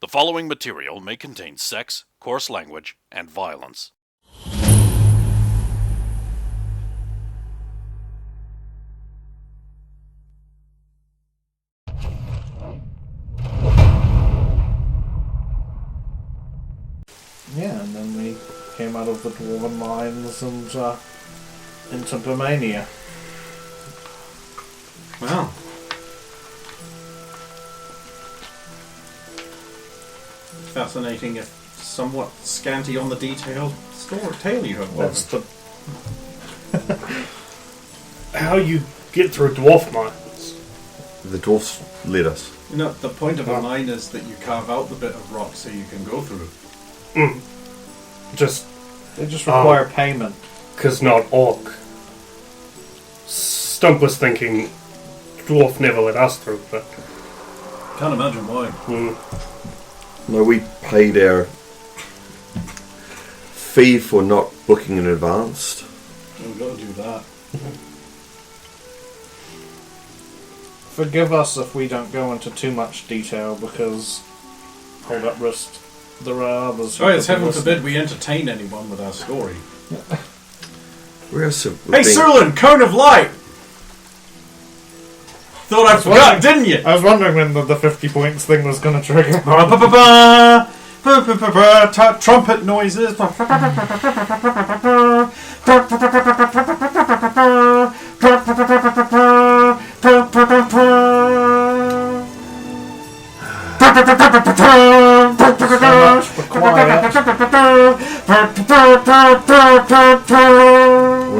The following material may contain sex, coarse language, and violence. Yeah, and then we came out of the Dwarven Mines and into Bermania. Well. Fascinating, if somewhat scanty on the detailed tale you have. That's the... How you get through dwarf mines? The dwarfs led us. You know, the point of a mine is that you carve out the bit of rock so you can go through. They just require payment. Because not orc. Stump was thinking dwarf never let us through, but... Can't imagine why. No, we paid our fee for not booking in advance. We've got to do that. Forgive us if we don't go into too much detail, because... Hold up, wrist. There are others. Oh, it's heaven forbid we entertain anyone with our story. We're Hey, Surlin, cone of light! Thought I forgot, didn't you? I was wondering when the 50 points thing was going to trigger. Trumpet noises. What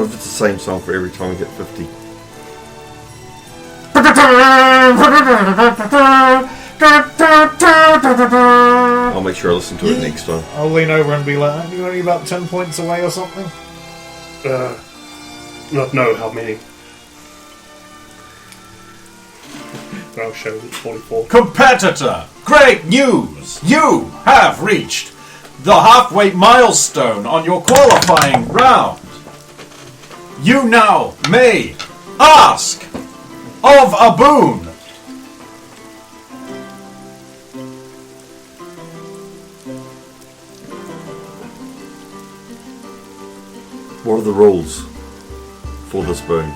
if it's the same song for every time we get 50? I'll make sure I listen to it next time. I'll lean over and be like, you're only about 10 points away or something? Not know how many. I'll show you 44. Competitor, great news! You have reached the halfway milestone on your qualifying round. You now may ask of a boon. What are the rules for this boon?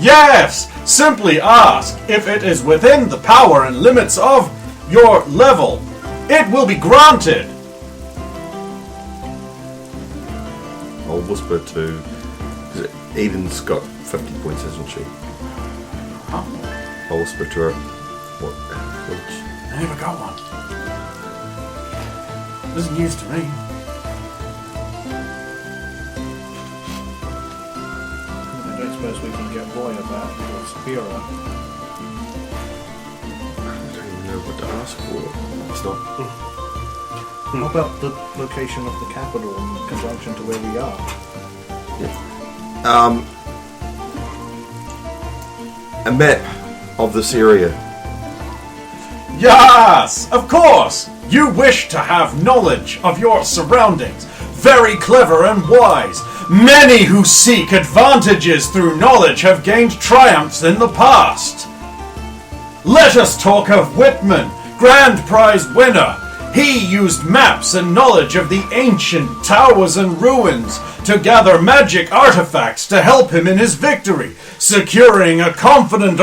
Yes! Simply ask if it is within the power and limits of your level. It will be granted. I'll whisper to... Eden's got 50 points, hasn't she? Huh? I'll whisper to her. What? Which? I never got one. This is news to me. I don't suppose we can get Roy about your Spira. I don't even know what to ask for. It's not... How about the location of the capital in conjunction to where we are? Yeah. A map of this area. Yes, of course. You wish to have knowledge of your surroundings. Very clever and wise. Many who seek advantages through knowledge have gained triumphs in the past. Let us talk of Whitman, grand prize winner. He used maps and knowledge of the ancient towers and ruins to gather magic artifacts to help him in his victory, securing a confident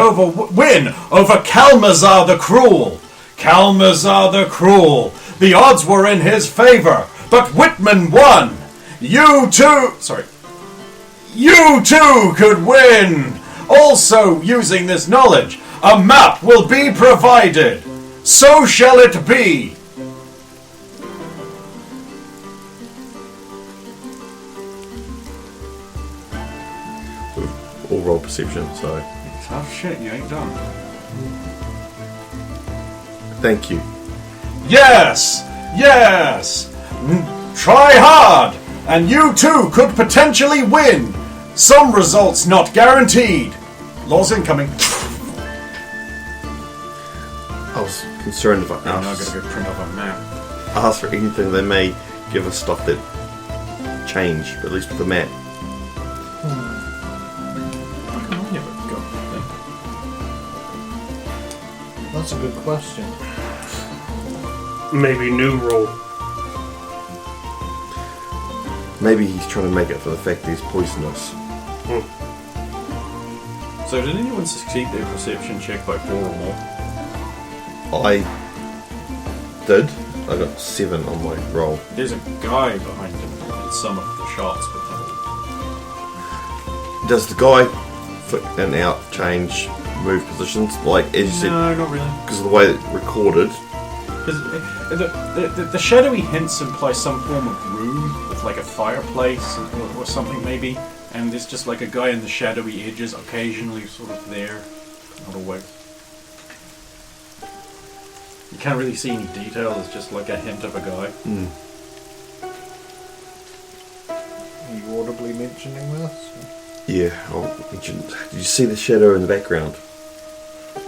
win over Kalmazar the Cruel. Kalmazar the Cruel. The odds were in his favor, but Whitman won. You too could win. Also, using this knowledge, a map will be provided. So shall it be. All roll perception, so... Tough shit, you ain't done. Thank you. Yes! Try hard, and you too could potentially win. Some results not guaranteed. Laws incoming. I was concerned if I I'm not going to go print off a map. ask for anything, they may give us stuff that change, but at least with the map. That's a good question. maybe new rule. Maybe he's trying to make it for the fact that he's poisonous. So did anyone succeed their perception check by 4 or more? I did. I got 7 on my roll. There's a guy behind him in some of the shots, but Does the guy flick in and out, change, move positions? Like, as you said, no, not really. because of the way it's recorded. Because the shadowy hints imply some form of room with like a fireplace or something maybe, and there's just like a guy in the shadowy edges occasionally sort of there, not always. You can't really see any detail, it's just like a hint of a guy. Are you audibly mentioning this? Yeah, did you see the shadow in the background?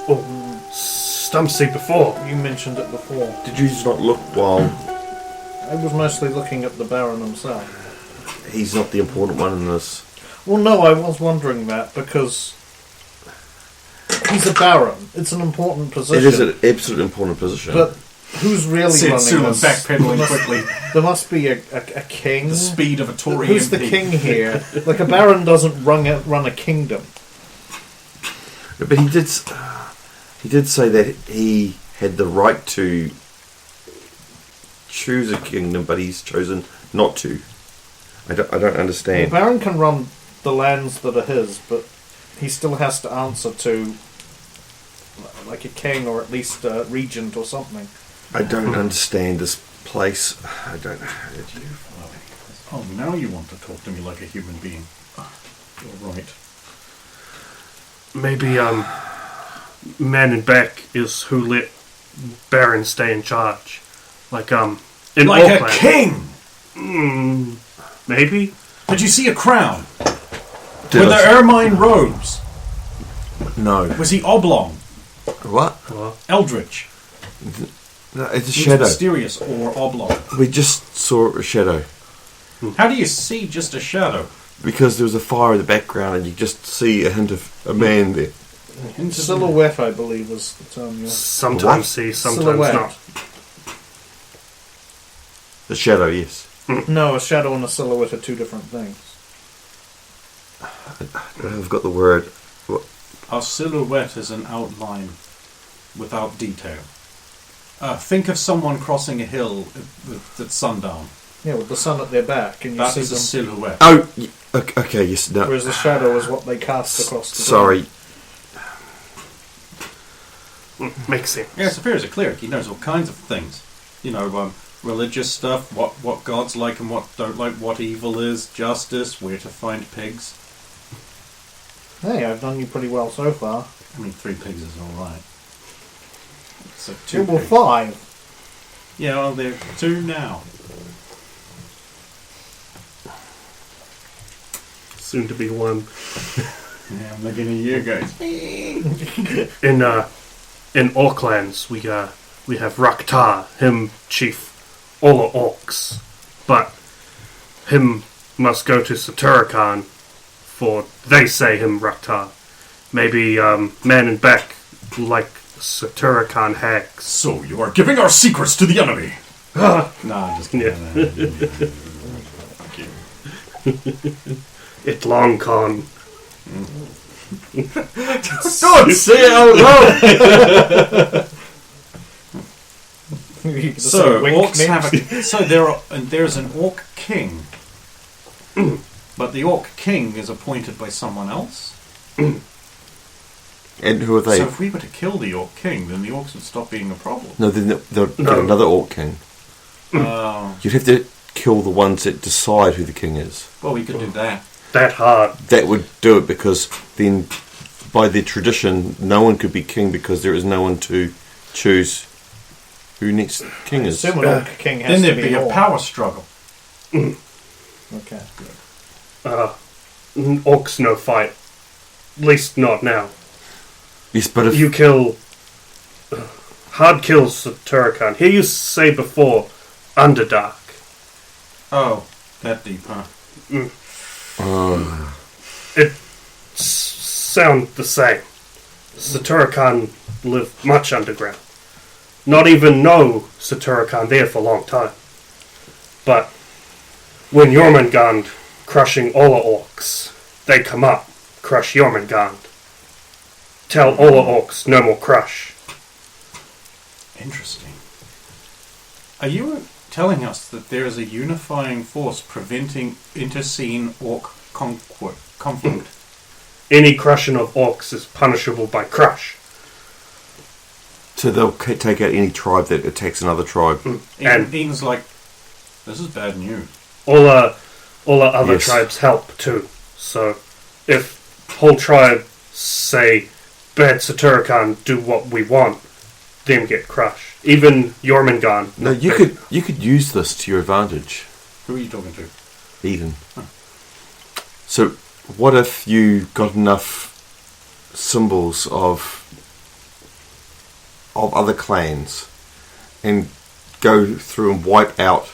Oh, Stump see before. You mentioned it before. Did you just not look while I was mostly looking at the Baron himself. he's not the important one in this? Well, no, I was wondering that because he's a Baron. It's an important position. It is an absolutely important position. But who's really Said running Sula this? backpedaling quickly. There must be a king. The speed of a Tory Who's MP. the king here? Like a Baron doesn't run a kingdom. But he did say that he had the right to choose a kingdom, but he's chosen not to. I don't The understand. Baron can run the lands that are his, but he still has to answer to like a king or at least a regent or something. I don't understand this place. I don't know. Oh, now you want to talk to me like a human being. You're right. Maybe Man in Back is who let Baron stay in charge. Like in Like Auckland. a king! Maybe. Did you see a crown? Did Were I- there ermine robes? No. Was he oblong? What? Eldritch? No, it's a He was shadow. mysterious or oblong? We just saw a shadow. How do you see just a shadow? Because there was a fire in the background and you just see a hint of a man there. Silhouette, I believe, was the term. Yeah. Sometimes What? see, sometimes Silhouette. not. The shadow, yes. No, a shadow and a silhouette are two different things. I've got the word. A silhouette is an outline without detail. Think of someone crossing a hill at sundown. Yeah, with the sun at their back, and you That see is a them. silhouette. Oh, okay, yes, no. Whereas the shadow is what they cast across the Sorry. Makes sense. Yeah, Saphir is a cleric. He knows all kinds of things. You know, religious stuff, what gods like and what don't like, what evil is, justice, where to find pigs. ground. Hey, I've done you pretty well so far. I mean, 3 pigs is alright. So 2 Yeah, well, pigs. 5. Yeah, well, they're 2 now. Soon to be one. Yeah, I'm looking at you guys. In Orklands, we have Raktar, him chief all the orcs, but him must go to Saturakan, for they say him Raktar. Maybe Man in Back like Saturakan hags. So, you are giving our secrets to the enemy! Nah, I'm just kidding. Fuck you. It long con. Don't say it out loud! You could So, say wink orcs next. have there's an orc king. But the orc king is appointed by someone else. And who are they? So if we were to kill the orc king, then the orcs would stop being a problem. No, then they'll get No. another orc king. Oh, You'd have to kill the ones that decide who the king is. well, we could do that. That hard. That would do it because then, by their tradition, no one could be king because there is no one to choose who next king is. Assume an orc king has Then to there'd be be a orc. power struggle. Okay. Orcs no fight. At least not now. Yes, but if You kill... hard kills Saturakan. Here you say before, Underdark. Oh, that deep, huh? Sound the same. Saturakan live much underground. not even know Saturicon there for a long time. But when Jormungand crushing all the orcs, they come up, crush Jormungand. Tell all the orcs no more crush. Interesting. Are you telling us that there is a unifying force preventing interscene orc conflict? Any crushing of orcs is punishable by crush. So they'll take out any tribe that attacks another tribe. And Ian's like, this is bad news. all the other Yes. tribes help too. So if whole tribe say bad Saturicon do what we want, them get crushed. Even Jormungand. No, you could use this to your advantage, Who are you talking to? Eden. So, what if you got enough symbols of other clans and go through and wipe out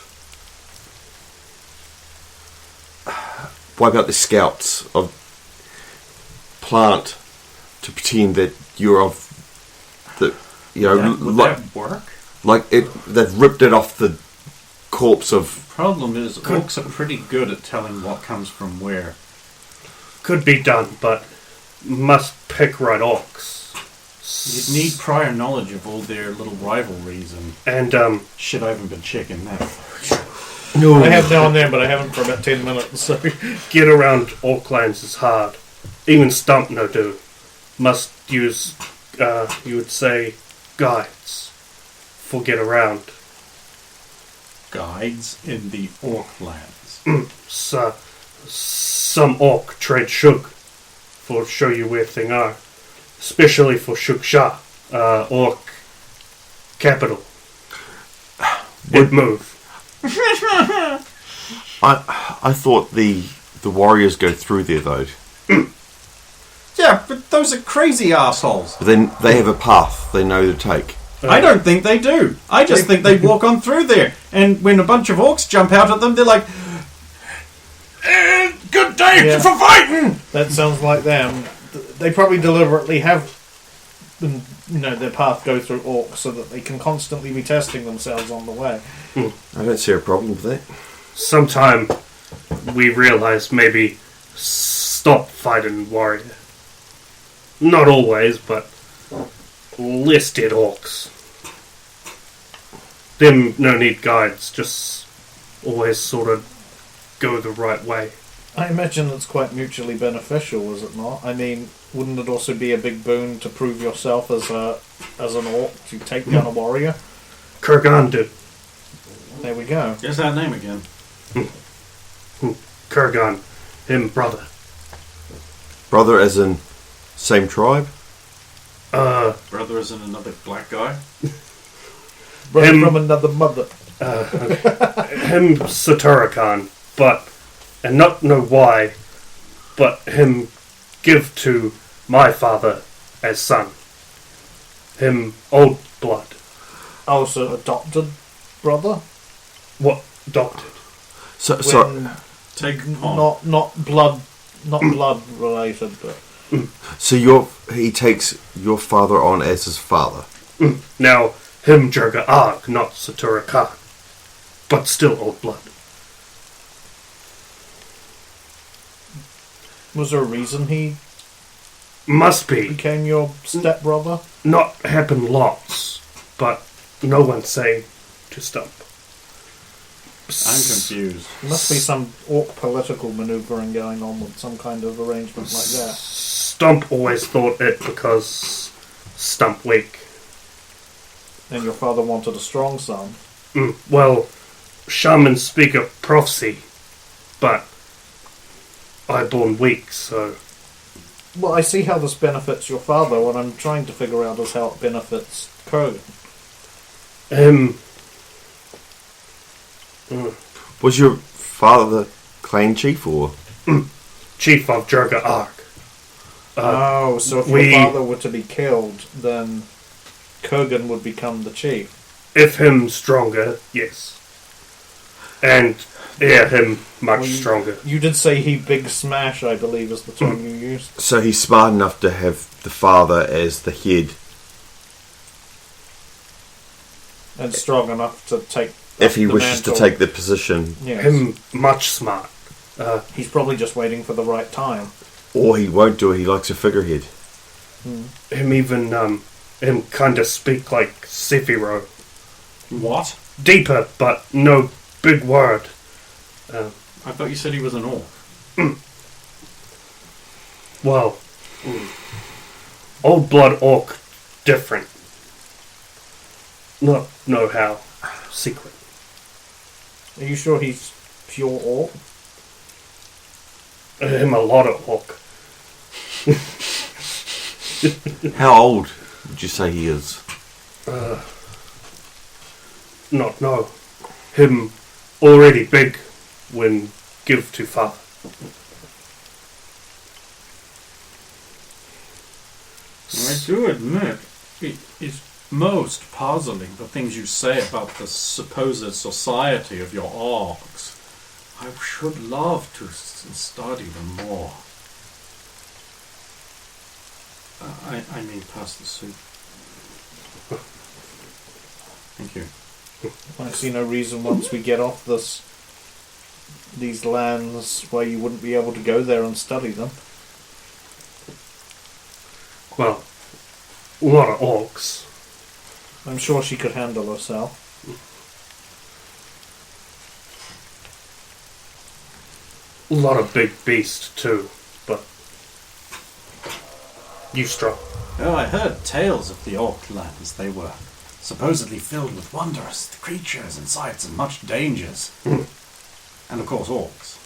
the scouts of plant to pretend that you're of the, you know, Would like that work? they've ripped it off the corpse of. Problem is, orcs are pretty good at telling what comes from where. Could be done, but must pick right orcs. You'd need prior knowledge of all their little rivalries and And shit. I haven't been checking that. I have now and then, but I haven't for about 10 minutes. So get around orc clans is hard. Even Stump no do. Must use, you would say, guides for get around. Guides in the orc lands. So, some orc trade shug for show you where thing are. Especially for Shuksha, orc capital. Would move. I thought the warriors go through there though. Yeah, but those are crazy assholes. But then they have a path they know to take. I don't think they do. I just think they walk on through there. And when a bunch of orcs jump out at them, they're like, good day Yeah. for fighting! that sounds like them. They probably deliberately have them, their path go through orcs so that they can constantly be testing themselves on the way. I don't see a problem with that. Sometime we realize maybe stop fighting warrior. Not always, but less dead orcs. Them no need guides, just always sort of go the right way. I imagine it's quite mutually beneficial, is it not? I mean, wouldn't it also be a big boon to prove yourself as an orc to take down a warrior? Kurgan did. There we go. Guess that name again. Kurgan, him brother. Brother as in same tribe? Brother isn't another black guy. Brother Him- from another mother. Him Saturicon, and not know why, but him give to my father as son. Him old blood. Also adopted brother? What adopted? So When Take on. not blood related, but so he takes your father on as his father. Now, him Jor-Karroc, not Saturicon, but still old blood. was there a reason he Must be. became your stepbrother? Not happen lots, but no one say to stop. I'm confused. There must be some orc political manoeuvring going on with some kind of arrangement like that. Stump always thought it because Stump weak. And your father wanted a strong son. Well, shamans speak of prophecy, but I born weak, so Well, I see how this benefits your father. What I'm trying to figure out is how it benefits Krogan. Was your father the clan chief or? Chief of Jor-Karroc. So if your we- father were to be killed, then Kurgan would become the chief. If him stronger, yes. And him much Well, stronger. You did say he big smash, I believe is the term you used. So he's smart enough to have the father as the head. And strong enough to take. If he the wishes to mantle. take the position, Yes. Him much smart. He's probably just waiting for the right time. or he won't do it. He likes a figurehead. Him even him kind of speak like Sephiroth. What? Deeper, but no big word. I thought you said he was an orc. Well, old blood orc different. Not know how. Secret. Are you sure he's pure orc? Him a lot of orc. How old would you say he is? Not know. Him already big when give to father. I do admit, it is most puzzling the things you say about the supposed society of your orcs. I should love to study them more. I mean, pass the soup. Thank you. I see no reason once we get off these lands why you wouldn't be able to go there and study them. Well, a lot of orcs. I'm sure she could handle herself. A lot of big beast too, but you strong. Oh, I heard tales of the orc lands. They were supposedly filled with wondrous creatures and sights and much dangers. And of course, orcs.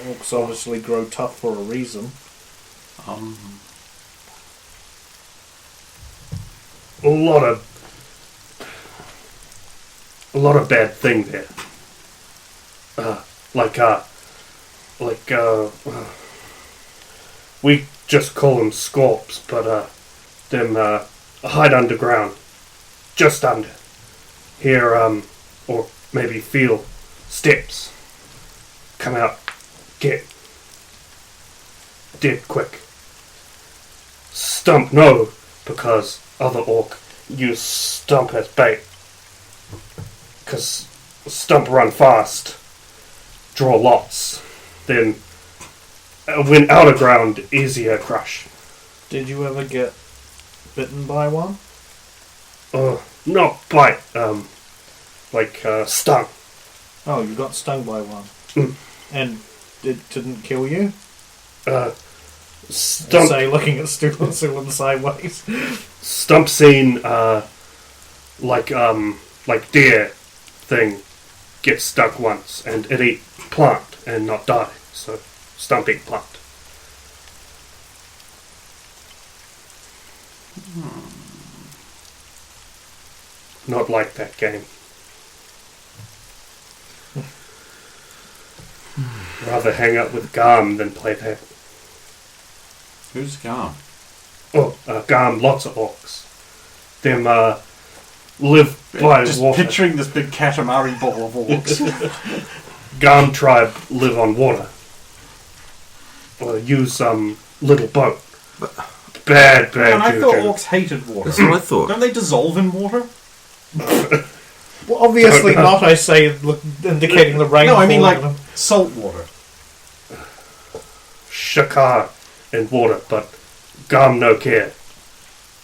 Orcs obviously grow tough for a reason. A lot of bad thing there. We just call them scorps, but them hide underground, just under. Hear or maybe feel steps. Come out, get dead quick. Stump no, because other orc use stump as bait. Because stump run fast, draw lots, then when out of ground, easier crush. Did you ever get bitten by one? Not bite, stung. Oh, you got stung by one. And it didn't kill you? Stump. Say, looking at Stuart sideways. Stump seen, like deer thing get stuck once, and it eat plant and not die. So stump eat plant. Not like that game. Rather hang out with Garm than play that. Who's Garm? Garm, lots of orcs. Them live by Just water. picturing this big Katamari ball of orcs. Garm tribe live on water. Use little boat. Bad And I juju. thought orcs hated water. That's what I thought. Don't they dissolve in water? Well, obviously not, I say, indicating the rain. No, I mean like salt water. Shakar in water, but Garm no care.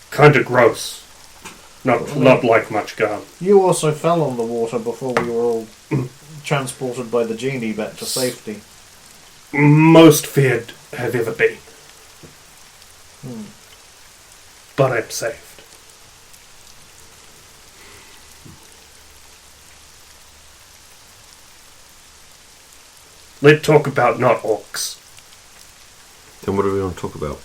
Kinda gross. Not like much Garm. You also fell on the water before we were all transported by the genie back to safety. Most feared have ever been. But I'm saved. Let's talk about not orcs. Then what do we want to talk about?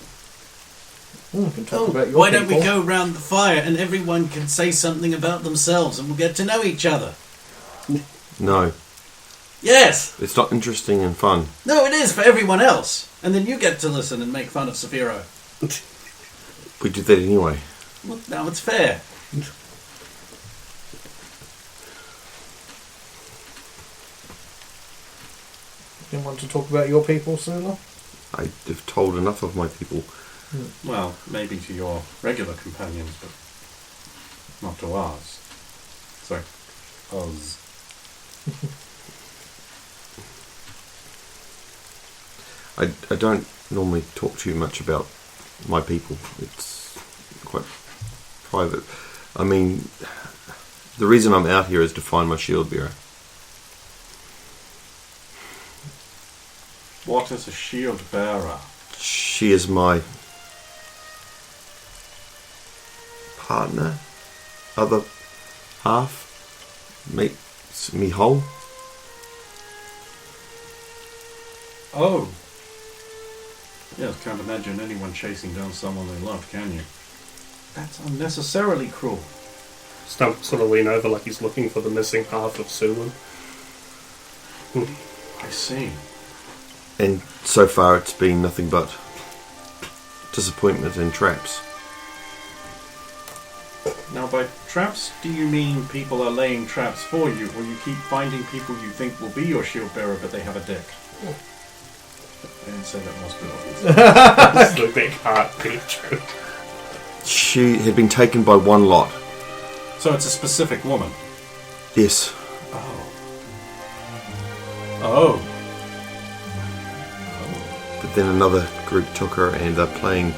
We can talk about your Why don't we people. go round the fire and everyone can say something about themselves and we'll get to know each other? No, Yes! it's not interesting and fun. No, it is for everyone else. And then you get to listen and make fun of Saphiro. We did that anyway. Well, now it's fair. You want to talk about your people, Sula? I have told enough of my people. Well, maybe to your regular companions, but not to ours. Sorry, us. I don't normally talk too much about my people. It's quite private. I mean, the reason I'm out here is to find my shield bearer. What is a shield bearer? She is my partner, other half, makes me whole. Oh. Yes, can't imagine anyone chasing down someone they love, can you? That's unnecessarily cruel. Stump sort of lean over like he's looking for the missing half of Sulan. I see. And so far it's been nothing but disappointment and traps. Now, by traps, do you mean people are laying traps for you, or you keep finding people you think will be your shield bearer, but they have a dick? I didn't say that most obvious. That's the big heart being true. She had been taken by one lot. So it's a specific woman? Yes. Oh. But then another group took her and are playing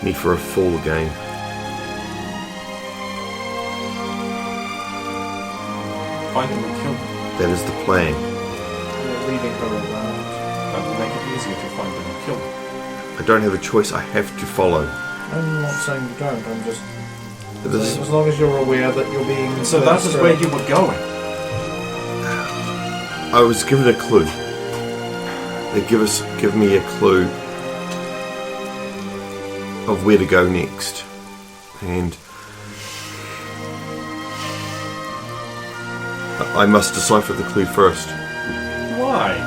me for a fool again. Find them and kill them. That is the plan. We're leaving her around. That will make it easier to find them and kill them. I don't have a choice, I have to follow. I'm not saying you don't, I'm just This saying as long as you're aware that you're being... So that is where you were going? I was given a clue. They give me a clue of where to go next. And I must decipher the clue first. Why?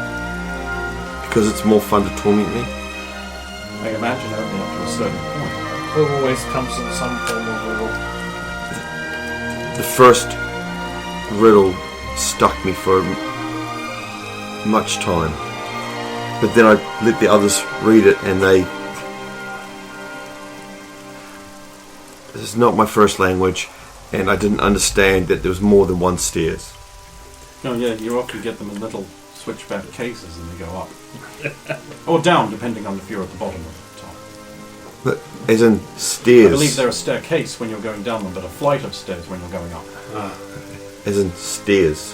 Because it's more fun to torment me. I imagine only up to a certain point. It always comes in some form of riddle. The first riddle stuck me for much time. But then I let the others read it and they... This is not my first language and I didn't understand that there was more than one stairs. No, yeah, you often get them in little switchback cases and they go up. Or down, depending on if you're at the bottom or the top. But as in stairs. I believe they're a staircase when you're going down them, but a flight of stairs when you're going up. As in stairs.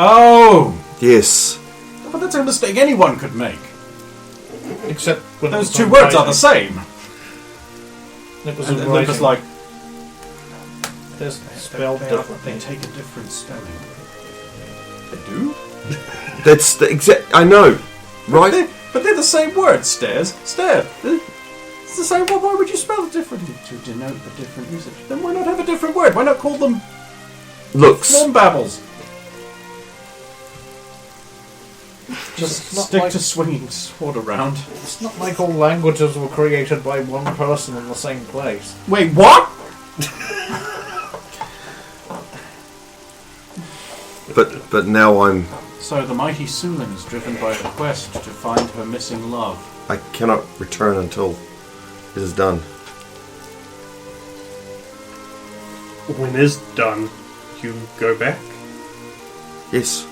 Oh! Yes. But that's a mistake anyone could make. Except when Those it's two on words are writing. the same. It was And in they're writing. just like... They're spelled differently. They take a different spelling. They do? That's the exact... I know. Right? But they're the same word. Stairs. Stair. It's the same word. Why would you spell it differently? To denote the different usage. Then why not have a different word? Why not call them Looks. non-babbles? Just Just not stick like- to swinging sword around. It's not like all languages were created by one person in the same place. Wait, what? But now I'm... So the mighty Sulan is driven by a quest to find her missing love. I cannot return until it is done. When it's done, you go back? Yes.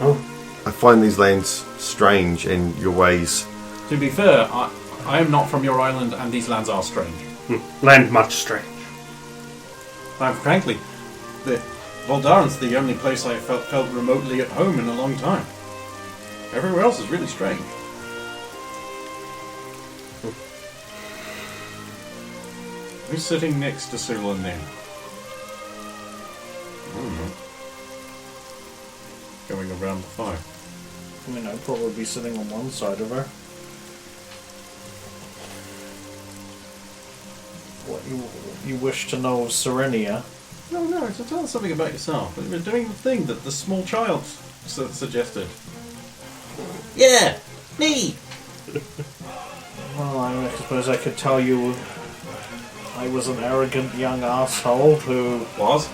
Oh. I find these lands strange and your ways... To be fair, I am not from your island and these lands are strange. Land much strange. Frankly, the Voldaren's the only place I felt remotely at home in a long time. Everywhere else is really strange. Who's sitting next to Sulan then? I don't know. Going around the fire. I mean, I'd probably be sitting on one side of her. What you wish to know of Serenia? No, so tell us something about yourself. We're doing the thing that the small child suggested. Yeah, me! Well, I suppose I could tell you I was an arrogant young asshole who... Was?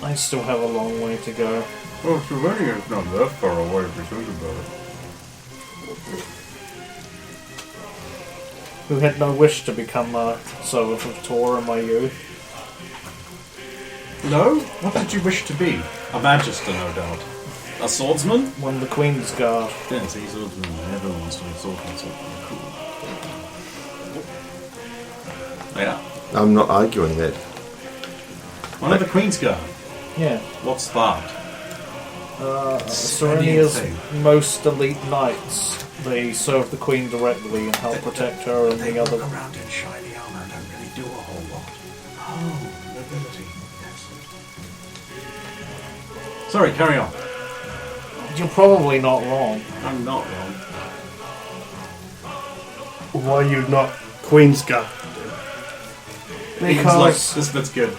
I still have a long way to go. Well, Slovenia's not that far away if you think about it. who had no wish to become a servant of Tor in my youth. No? What did you wish to be? A magister, no doubt. A swordsman? When the Queen's Guard. Yes, he's a swordsman. Everyone wants to be a swordsman. Cool. Yeah. I'm not arguing that. One of the Queen's Guard. Yeah. What's that? Serenia's most elite knights. They serve the Queen directly and help protect her and the other. Around in shiny armor and don't really do a whole lot. Oh, nobility. Yes. Sorry, carry on. You're probably not wrong. I'm not wrong. Why are you not Queen's Guard? Because This bit's good.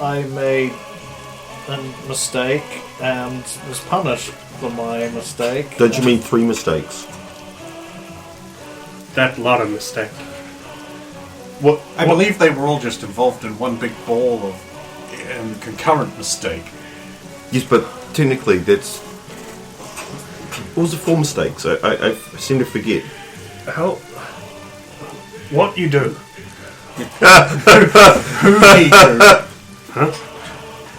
I made a mistake and was punished for my mistake. Don't you mean 3 mistakes? That lot of mistake. What? I believe they were all just involved in one big ball of concurrent mistake. Yes, but technically that's... What was the 4 mistakes? I seem to forget. How? What you do? Who he do? Huh?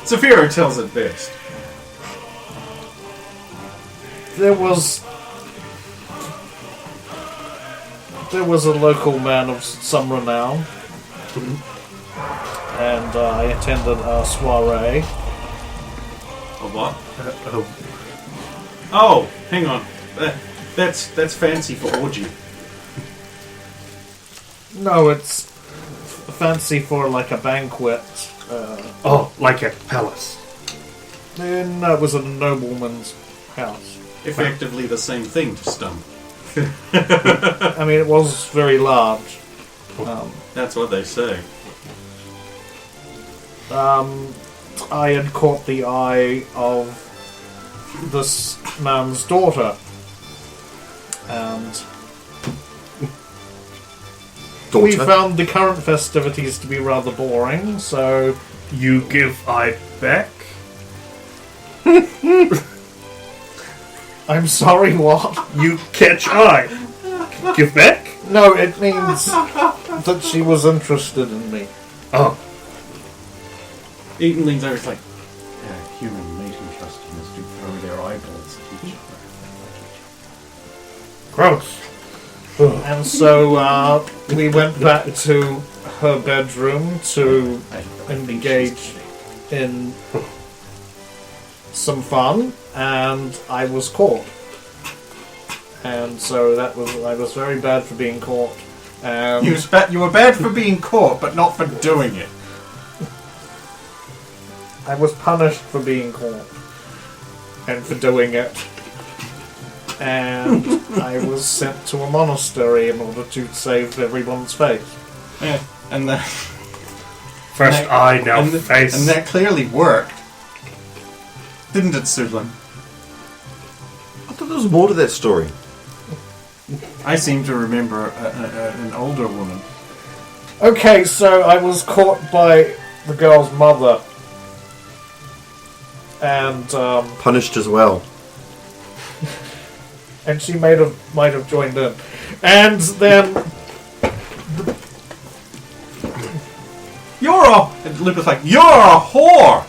Saphira tells it best. There was a local man of some renown, and I attended a soiree. A what? Oh, hang on. That's fancy for orgy. No, it's fancy for like a banquet. Oh, like at palace. And it was a nobleman's house. Effectively the same thing to Stump. I mean, it was very large. That's what they say. I had caught the eye of this man's daughter, and we found the current festivities to be rather boring, so... You give eye back? I'm sorry, what? You catch eye. Give back? No, it means that she was interested in me. Oh. Eaton leans over, it's like, human mating customers do throw their eyeballs at each other. Gross. And so we went back to her bedroom to engage in some fun, and I was caught. And so I was very bad for being caught. And You were bad for being caught, but not for doing it. I was punished for being caught and for doing it. And I was sent to a monastery in order to save everyone's face. Yeah, and the First eye, now face. And that clearly worked. Didn't it, Sudlin? I thought there was more to that story. I seem to remember an older woman. Okay, so I was caught by the girl's mother. And Punished as well. and she might have joined in. And then Luke was like, you're a whore!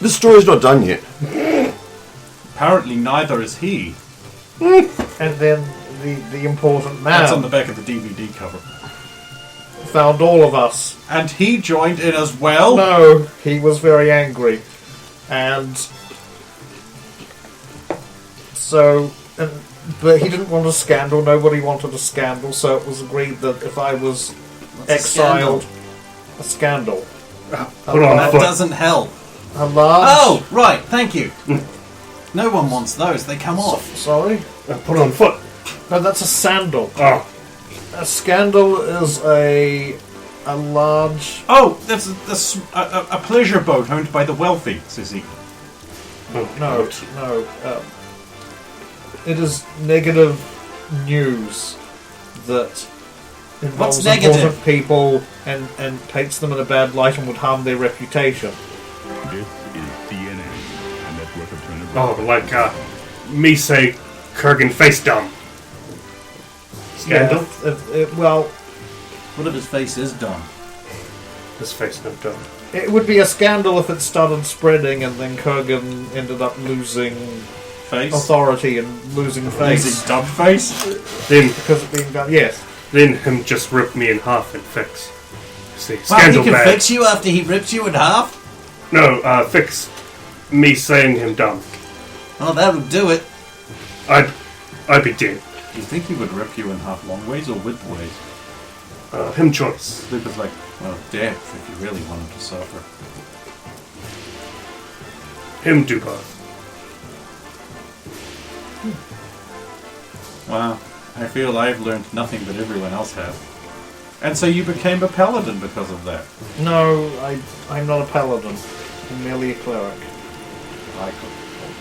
This story's not done yet. Apparently neither is he. and then the important That's on man the back of the DVD cover. found all of us. And he joined in as well? No, he was very angry. And so... But he didn't want a scandal, nobody wanted a scandal, so it was agreed that if I was exiled... A scandal. Put on That foot. doesn't help. A large... Oh, right, thank you. No one wants those, they come off. Sorry? Put on foot. No, that's a sandal. Oh. A scandal is a large... Oh, that's a pleasure boat owned by the wealthy, says he. No. It is negative news that involves What's negative? important people and paints them in a bad light and would harm their reputation. This is CNN, a network of 10 Oh, like, me say, Kurgan face dumb. Scandal? Yeah, well, What if his face is dumb? His face no dumb. it would be a scandal if it started spreading and then Kurgan ended up losing Face? authority and losing Is face he dumb face? Then because of being done. Yes. him just rip me in half and fix. See, Well, scandal he can bad. fix you after he rips you in half. No, fix me saying him dumb. Oh, that would do it. I'd be dead. Do you think he would rip you in half long ways or width ways? Him choice. Luke was like, well, depth if you really wanted to suffer. Him do both. Wow, I feel I've learned nothing but everyone else has. And so you became a paladin because of that. No, I'm not a paladin. I'm merely a cleric. I couldn't hold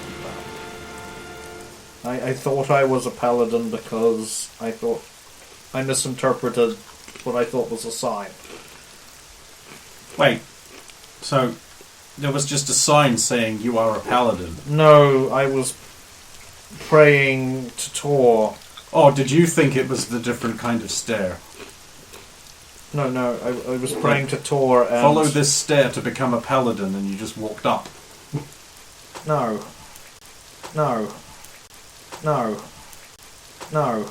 that. I thought I was a paladin because I misinterpreted what I thought was a sign. Wait, so there was just a sign saying you are a paladin. No, I was praying to Tor. Oh, did you think it was the different kind of stair? No, I was praying to Tor and... Follow this stair to become a paladin and you just walked up. No. No. No. No.